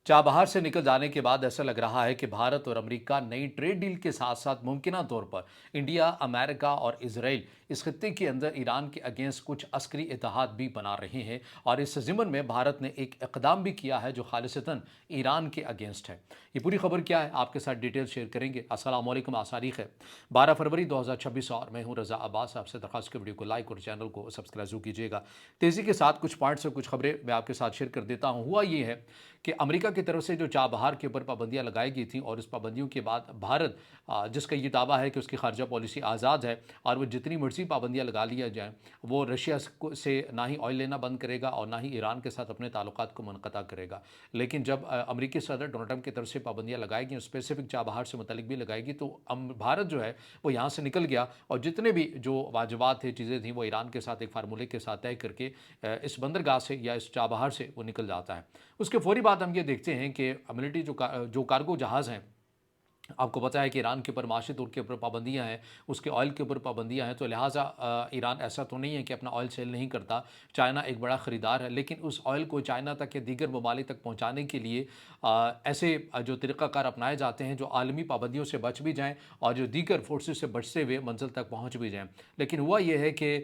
Chabahar से निकल जाने के बाद ऐसा लग रहा है कि भारत और अमेरिका नई ट्रेड डील के साथ साथ मुमकिना तौर पर इंडिया, अमेरिका और इसराइल इस खत्ते के अंदर ईरान के अगेंस्ट कुछ अस्करी इतिहाद भी बना रहे हैं। और इस ज़िमन में भारत ने एक इकदाम भी किया है जो खालिसतन ईरान के अगेंस्ट है। ये पूरी खबर क्या है, आपके साथ डिटेल शेयर करेंगे। अस्सलाम वालेकुम, आसारीख है 12 फरवरी 2026 और मैं हूँ रज़ा अब्बास। आपसे दरख्वास्त के वीडियो को लाइक और चैनल को सब्सक्राइब जरूर कीजिएगा। तेज़ी के साथ कुछ पॉइंट्स और कुछ खबरें मैं आपके साथ शेयर कर देता हूँ। हुआ ये है कि अमेरिका की तरफ से जो चाबहार के ऊपर पाबंदियां लगाई गई थी और इस पाबंदियों के बाद भारत, जिसका ये दावा है कि उसकी खारजा पॉलिसी आज़ाद है और वो जितनी मर्जी पाबंदियां लगा लिया जाएँ, वो रशिया से ना ही ऑयल लेना बंद करेगा और ना ही ईरान के साथ अपने ताल्लुकात को मुनक़ता करेगा। लेकिन जब अमेरिकी सदर डोनाल्ड ट्रंप की तरफ से पाबंदियां लगाई गई, स्पेसिफिक चाबहार से मुतल्लिक भी लगाएगी, तो भारत जो है वो यहाँ से निकल गया और जितने भी जो वाजबात थे, चीज़ें थी, वो ईरान के साथ एक फार्मूले के साथ तय करके इस बंदरगाह से या इस चाबहार से वो निकल जाता है। उसके फौरी बाद हम ये देखते हैं कि मिलिट्री जो कार्गो जहाज़ हैं, आपको पता है कि ईरान के ऊपर माशी तौर के ऊपर पाबंदियाँ हैं, उसके ऑयल के ऊपर पाबंदियाँ हैं, तो लिहाजा ईरान ऐसा तो नहीं है कि अपना ऑयल सेल नहीं करता। चाइना एक बड़ा ख़रीदार है, लेकिन उस ऑयल को चाइना तक या दीगर ममालिक तक पहुँचाने के लिए ऐसे जो तरीक़ाकार अपनाए जाते हैं जो आलमी पाबंदियों से बच भी जाएँ और जो दीगर फोर्सेस से बचते हुए मंजिल तक पहुँच भी जाएँ। लेकिन हुआ ये है कि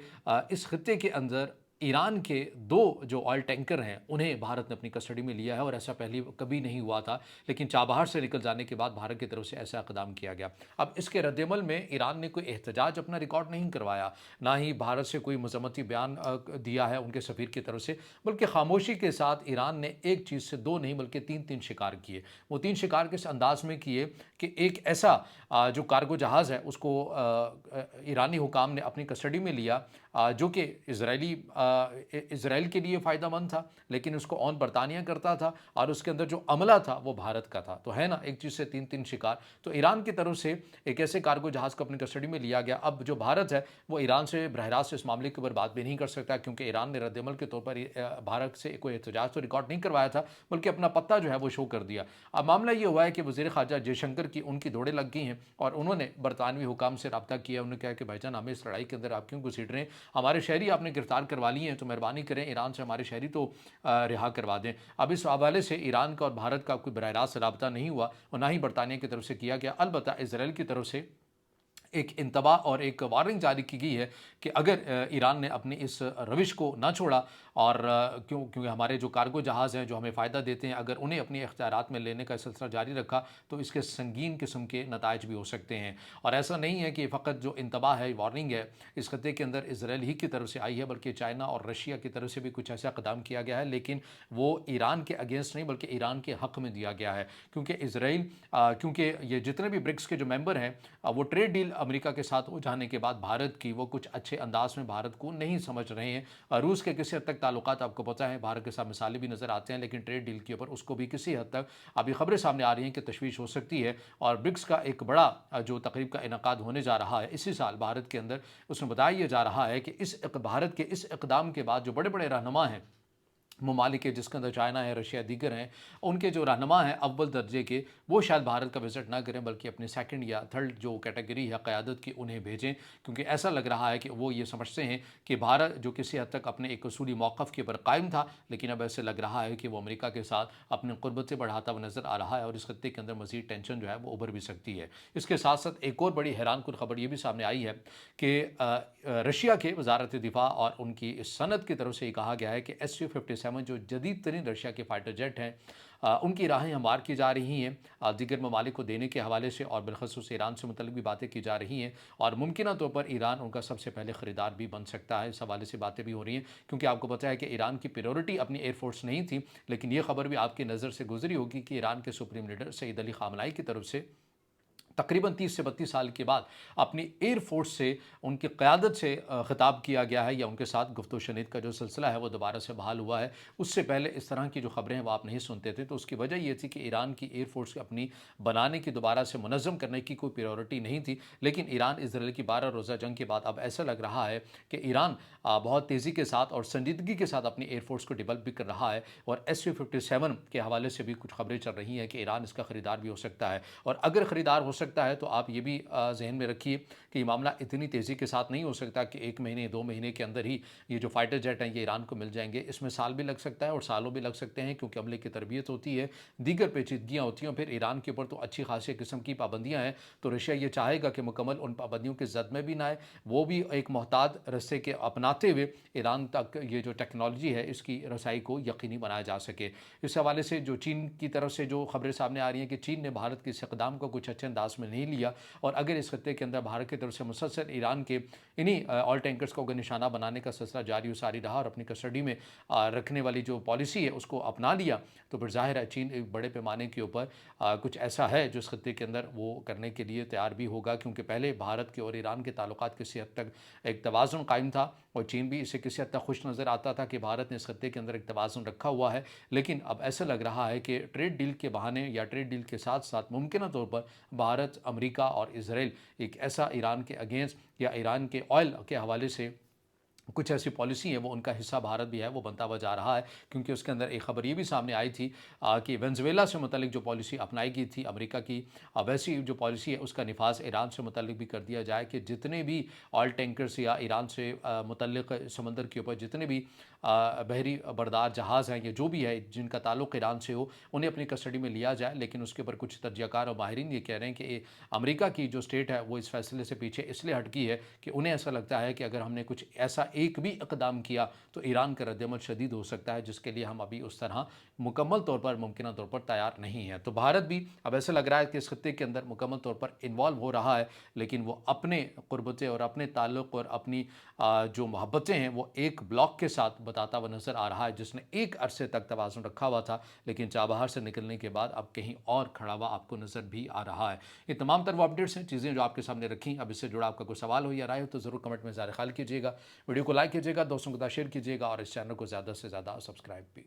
इस खत्ते के अंदर ईरान के 2 जो ऑयल टैंकर हैं, उन्हें भारत ने अपनी कस्टडी में लिया है और ऐसा पहले कभी नहीं हुआ था। लेकिन चाबहार से निकल जाने के बाद भारत की तरफ से ऐसा इक़दाम किया गया। अब इसके रद्द-ए-अमल में ईरान ने कोई एहतजाज अपना रिकॉर्ड नहीं करवाया, ना ही भारत से कोई मज़म्मती बयान दिया है उनके सफ़ीर की तरफ से, बल्कि खामोशी के साथ ईरान ने एक चीज़ से 2 नहीं बल्कि 3-3 शिकार किए। वो 3 शिकार किस अंदाज़ में किए कि एक ऐसा जो कार्गो जहाज़ है उसको ईरानी हुकाम ने अपनी कस्टडी में लिया, जो कि इज़राइल के लिए फ़ायदेमंद था, लेकिन उसको ओन बरतानिया करता था और उसके अंदर जो अमला था वो भारत का था। तो है ना, एक चीज़ से 3-3 शिकार। तो ईरान की तरफ से एक ऐसे कार्गो जहाज़ को अपनी कस्टडी में लिया गया। अब जो भारत है वो ईरान से बरह रास्त इस मामले के ऊपर बात भी नहीं कर सकता, क्योंकि ईरान ने रद्द-ए-अमल के तौर पर भारत से कोई एहतजाज तो रिकॉर्ड नहीं करवाया था, बल्कि अपना पत्ता जो है वो शो कर दिया। अब मामला ये हुआ है कि वज़ीर ख़ारजा जयशंकर की उनकी दौड़ें लग गई हैं और उन्होंने बरतानवी हुकाम से रब्ता किया। उन्होंने कहा कि भाईजान, हमें इस लड़ाई के अंदर आप क्यों घुसीट रहे हैं? हमारे शहरी आपने गिरफ्तार करवा लिए हैं, तो मेहरबानी करें ईरान से हमारे शहरी तो रिहा करवा दें। अब इस हवाले से ईरान का और भारत का कोई बरह रास्त रब्ता नहीं हुआ और ना ही बरतानिया की तरफ से किया गया। अलबत्ता इसराइल की तरफ से एक इंतबा और एक वार्निंग जारी की गई है कि अगर ईरान ने अपनी इस रविश को ना छोड़ा और क्योंकि हमारे जो कार्गो जहाज़ हैं जो हमें फ़ायदा देते हैं, अगर उन्हें अपनी इख्तियारात में लेने का सिलसिला जारी रखा तो इसके संगीन किस्म के नताइज भी हो सकते हैं। और ऐसा नहीं है कि फ़कत जो इंतबा है, वार्निंग है, इस खत्ते के अंदर इसराइल ही की तरफ से आई है, बल्कि चाइना और रशिया की तरफ से भी कुछ ऐसा कदम किया गया है, लेकिन वो ईरान के अगेंस्ट नहीं बल्कि ईरान के हक़ में दिया गया है। क्योंकि इसराइल क्योंकि ये जितने भी ब्रिक्स के जो मेंबर हैं, वो ट्रेड डील अमेरिका के साथ हो जाने के बाद भारत की वो कुछ अच्छे अंदाज में भारत को नहीं समझ रहे हैं। रूस के किसी हद तक ताल्लुकात आपको पता है भारत के साथ मिसालें भी नज़र आते हैं, लेकिन ट्रेड डील के ऊपर उसको भी किसी हद तक अभी खबरें सामने आ रही हैं कि तशवीश हो सकती है। और ब्रिक्स का एक बड़ा जो तकरीब का इनकाद होने जा रहा है इसी साल भारत के अंदर, उसमें बताया यह जा रहा है कि भारत के इस इक़दाम के बाद जो बड़े बड़े रहनुमा हैं ममालिक है, जिसके अंदर चाइना है, रशिया दीगर हैं, उनके जो रहनुमा हैं अव्वल दर्जे के, वो शायद भारत का विज़िट ना करें बल्कि अपने सेकंड या थर्ड जो कैटेगरी है क़यादत की उन्हें भेजें। क्योंकि ऐसा लग रहा है कि वो ये समझते हैं कि भारत जो किसी हद तक अपने एक उसूली मौक़िफ़ के ऊपर कायम था, लेकिन अब ऐसे लग रहा है कि वो अमेरिका के साथ अपनी क़ुर्बतें बढ़ाता हुआ नज़र आ रहा है और इस खत्ते के अंदर मज़ीद टेंशन जो है वो उभर भी सकती है। इसके साथ साथ एक और बड़ी हैरानकुन खबर ये भी सामने आई है कि रशिया के वज़ारत दिफ़ा और उनकी इस सनद की तरफ से ये कहा गया है कि SU-57 जो जदीद तरीन रशिया के फाइटर जेट हैं, उनकी राहें हमवार की जा रही हैं दीगर ममालिक को देने के हवाले से, और बिलखसूस ईरान से मुतल्लिक़ भी बातें की जा रही हैं और मुमकिना तौर पर ईरान उनका सबसे पहले ख़रीदार भी बन सकता है। इस हवाले से बातें भी हो रही हैं, क्योंकि आपको पता है कि ईरान की प्रायोरिटी अपनी एयरफोर्स नहीं थी। लेकिन ये खबर भी आपकी नज़र से गुजरी होगी कि ईरान के सुप्रीम लीडर सईद अली ख़ामनेई की तरफ से तकरीबन 30 से 32 साल के बाद अपनी एयरफोर्स से उनकी क़यादत से ख़िताब किया गया है या उनके साथ गुफ्त-ओ-शनीद का जो सिलसिला है वो दोबारा से बहाल हुआ है। उससे पहले इस तरह की जो ख़बरें हैं वो आप नहीं सुनते थे। तो उसकी वजह ये थी कि ईरान की एयरफोर्स अपनी बनाने की, दोबारा से मुनज़्ज़म करने की कोई प्रायोरिटी नहीं थी। लेकिन ईरान इसराइल की 12 रोज़ा जंग के बाद अब ऐसा लग रहा है कि ईरान बहुत तेज़ी के साथ और संजीदगी के साथ अपनी एयरफोर्स को डेवलप भी कर रहा है। और SU-57 के हवाले से भी कुछ खबरें चल रही हैं कि ईरान इसका ख़रीदार भी हो सकता है, और अगर ख़रीदार हो सकता है, तो आप ये भी ज़हन में रखिए कि ये मामला इतनी तेज़ी के साथ नहीं हो सकता कि 1 महीने 2 महीने के अंदर ही ये जो फाइटर जेट हैं ये ईरान को मिल जाएंगे। इसमें साल भी लग सकता है और सालों भी लग सकते हैं, क्योंकि अमले की तरबियत होती है, दीगर पेचीदगियाँ होती हैं। फिर ईरान के ऊपर तो अच्छी खासी किस्म की पाबंदियाँ हैं, तो रशिया ये चाहेगा कि मुकम्मल उन पाबंदियों के जद में भी ना आए, वो भी एक मोहतात रस्ते के अपनाते हुए ईरान तक ये जो टेक्नोलॉजी है इसकी रसाई को यकीनी बनाया जा सके। इस हवाले से जो चीन की तरफ से जो खबरें सामने आ रही हैं कि चीन ने भारत के इस इक़दाम को कुछ अच्छे अंदाज में नहीं लिया, और अगर इस खत्ते के अंदर भारत की तरफ से मुसलसल ईरान के इन्हीं ऑयल टैंकर्स को अगर निशाना बनाने का सिलसिला जारी व सारी रहा और अपनी कस्टडी में रखने वाली जो पॉलिसी है उसको अपना लिया, तो फिर जाहिर है चीन एक बड़े पैमाने के ऊपर कुछ ऐसा है जो इस खत्ते के अंदर वो करने के लिए तैयार भी होगा, क्योंकि पहले भारत के और ईरान के ताल्लुकात किसी हद तक एक तवाज़ुन कायम था, और चीन भी इसे किसी हद तक खुश नज़र आता था कि भारत ने इस खत्ते के अंदर एक तवाज़ुन रखा हुआ है। लेकिन अब ऐसा लग रहा है कि ट्रेड डील के बहाने या ट्रेड डील के साथ साथ मुमकिन तौर पर भारत, अमेरिका और इसराइल एक ऐसा ईरान के अगेंस्ट या ईरान के ऑयल के हवाले से कुछ ऐसी पॉलिसी है वो उनका हिस्सा भारत भी है वो बनता हुआ जा रहा है, क्योंकि उसके अंदर एक खबर ये भी सामने आई थी कि वेनेजुएला से मुतलिक जो पॉलिसी अपनाई गई थी अमेरिका की, वैसी जो पॉलिसी है उसका निफाज ईरान से मुतलिक भी कर दिया जाए कि जितने भी ऑयल टैंकर्स या ईरान से मुतलिक समंदर के ऊपर जितने भी बहरी बरदार जहाज़ हैं या जो भी है जिनका ताल्लुक़ ईरान से हो, उन्हें अपनी कस्टडी में लिया जाए। लेकिन उसके ऊपर कुछ तजज़ियाकार और माहिरीन ये कह रहे हैं कि अमेरिका की जो स्टेट है वो इस फैसले से पीछे इसलिए हटकी है कि उन्हें ऐसा लगता है कि अगर हमने कुछ ऐसा एक भी इक़दाम किया तो ईरान का रद्दअमल शदीद हो सकता है, जिसके लिए हम अभी उस तरह मुकम्मल तौर पर मुमकिन तौर पर तैयार नहीं है। तो भारत भी अब ऐसा लग रहा है कि इस खत्ते के अंदर मुकम्मल तौर पर इन्वॉल्व हो रहा है, लेकिन वो अपने क़ुर्बतें और अपने ताल्लुक़ और अपनी जो मोहब्बतें हैं वो एक ब्लॉक के साथ बताता हुआ नज़र आ रहा है, जिसने एक अरसे तक तवाज़ुन रखा हुआ था, लेकिन चाबहार से निकलने के बाद अब कहीं और खड़ा हुआ आपको नज़र भी आ रहा है। ये तमाम तर वो अपडेट्स हैं, चीज़ें जो आपके सामने रखी। अब इससे जुड़ा आपका कोई सवाल हो या राय हो तो ज़रूर कमेंट में ज़ाहिर ख्याल कीजिएगा, वीडियो को लाइक कीजिएगा, दोस्तों के साथ शेयर कीजिएगा और इस चैनल को ज़्यादा से ज़्यादा सब्सक्राइब भी।